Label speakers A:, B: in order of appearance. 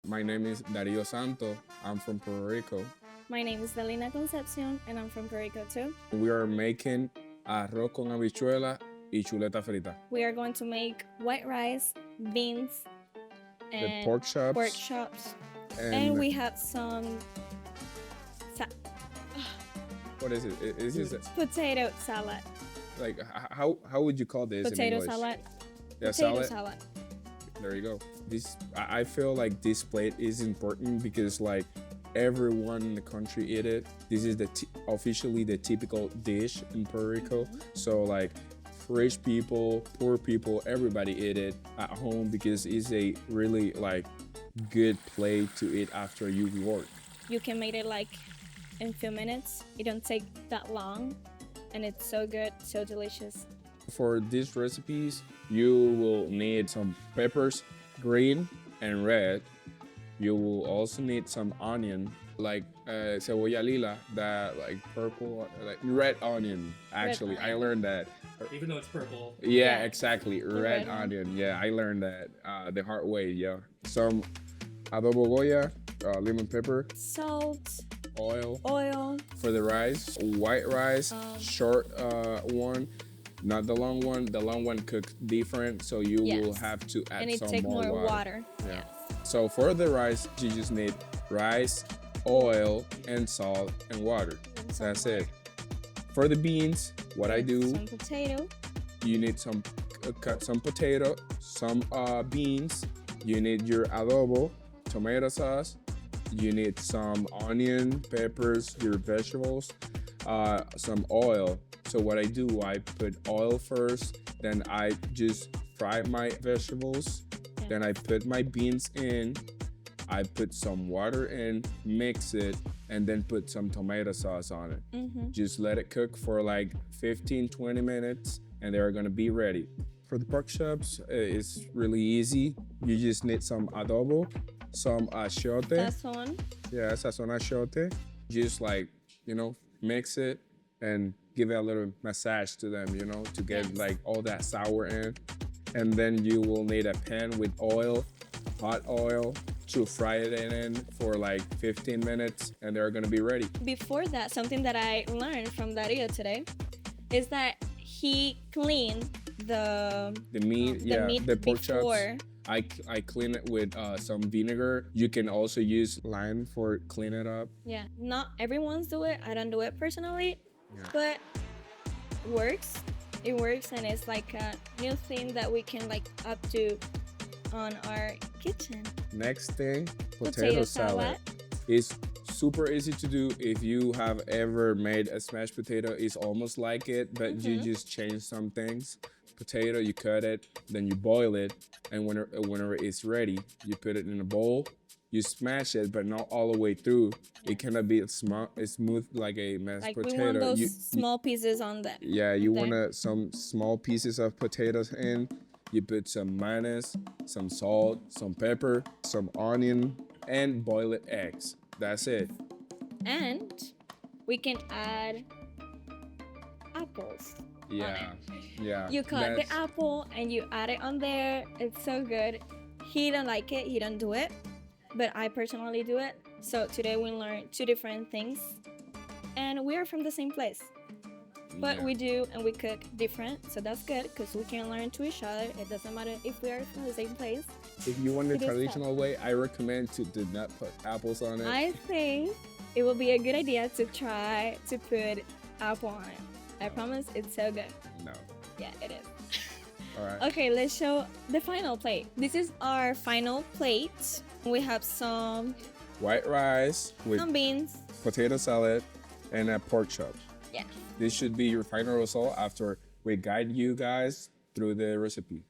A: My name is Dario Santo. I'm from Puerto Rico.
B: My name is Dalina and I'm from Puerto Rico too.
A: We are making arroz con habichuela y chuleta frita.
B: We are going to make white rice, beans,
A: The
B: and
A: pork chops.
B: pork chops.
A: And
B: And we have some
A: what is it? Is this
B: potato salad.
A: like how would you call this
B: Potato
A: in English?
B: salad.
A: Yeah,
B: Potato
A: salad.
B: salad.
A: There you go. I feel like this plate is important because like everyone in the country eat it. This is officially the typical dish in Puerto Rico. So like rich people, poor people, everybody eat it at home because it's a really like good plate to eat after you work.
B: You can make it like in a few minutes. It don't take that long, and it's so good, so delicious.
A: For these recipes, you will need some peppers, green and red. You will also need some onion, like cebolla lila, that like purple, like red onion. Actually, I
B: onion.
A: learned that.
C: Even though it's purple.
A: Yeah,
B: Yeah.
A: exactly.
B: red
A: Red
B: one.
A: onion. Yeah, I learned that the hard way. Yeah. Some adobo goya, lemon pepper,
B: Salt,
A: oil
B: oil,
A: for the rice, white rice, short one. Not the long one. The long one cooks different, so you will
B: Yes.
A: have to add
B: and it
A: some
B: take
A: more
B: more water.
A: Yeah. So for the rice, you just need rice, oil, and salt and water.
B: some
A: That's it. For the beans, what I do,
B: Some potato.
A: you need some cut some potato, some beans. You need your adobo, tomato sauce. You need some onion, peppers, your vegetables, some oil. So what I do, I put oil first, then I just fry my vegetables, then I put my beans in, I put some water in, mix it, and then put some tomato sauce on it. Just let it cook for like 15-20 minutes, and they're gonna be ready. For the pork chops, it's really easy. You just need some adobo, some achiote.
B: That's one.
A: Yeah, sazon achiote. Just like, mix it and give it a little massage to them, to get
B: Yes.
A: like all that sour in. And then you will need a pan with oil, hot oil, to fry it in for like 15 minutes, and they're gonna be ready.
B: Before that, something that I learned from Dario today is that he cleaned the
A: The meat,
B: meat
A: the pork
B: before.
A: chops. I clean it with some vinegar. You can also use lime for clean it up.
B: Yeah, not everyone's do it. I don't do it personally, but it works. It works, and it's like a new thing that we can like up to on our kitchen.
A: Next thing, potato salad. It's super easy to do. If you have ever made a smashed potato, it's almost like it, but you just change some things. Potato, you cut it, then you boil it, and whenever it's ready, you put it in a bowl. You smash it, but not all the way through. It cannot be smooth like a mashed
B: Like
A: potato.
B: we want those
A: You-
B: small pieces on that.
A: Yeah, you
B: there.
A: want some small pieces of potatoes in. You put some mayonnaise, some salt, some pepper, some onion, and boiled eggs. That's it.
B: And we can add apples.
A: Yeah, yeah.
B: You cut
A: that's-
B: the apple and you add it on there. It's so good. He don't like it. He don't do it, but I personally do it. So today we learned two different things, and we are from the same place, but
A: yeah.
B: we do and we cook different. So that's good because we can learn to each other. It doesn't matter if we are from the same place.
A: If you want the
B: It is
A: traditional way, I recommend to do not put apples on it.
B: I think it will be a good idea to try to put apple on it. I promise it's so good.
A: No.
B: Yeah, it is.
A: All right.
B: Okay, let's show the final plate. This is our final plate. We have some
A: White rice with
B: beans.
A: potato salad and a pork chop.
B: Yeah.
A: This should be your final result after we guide you guys through the recipe.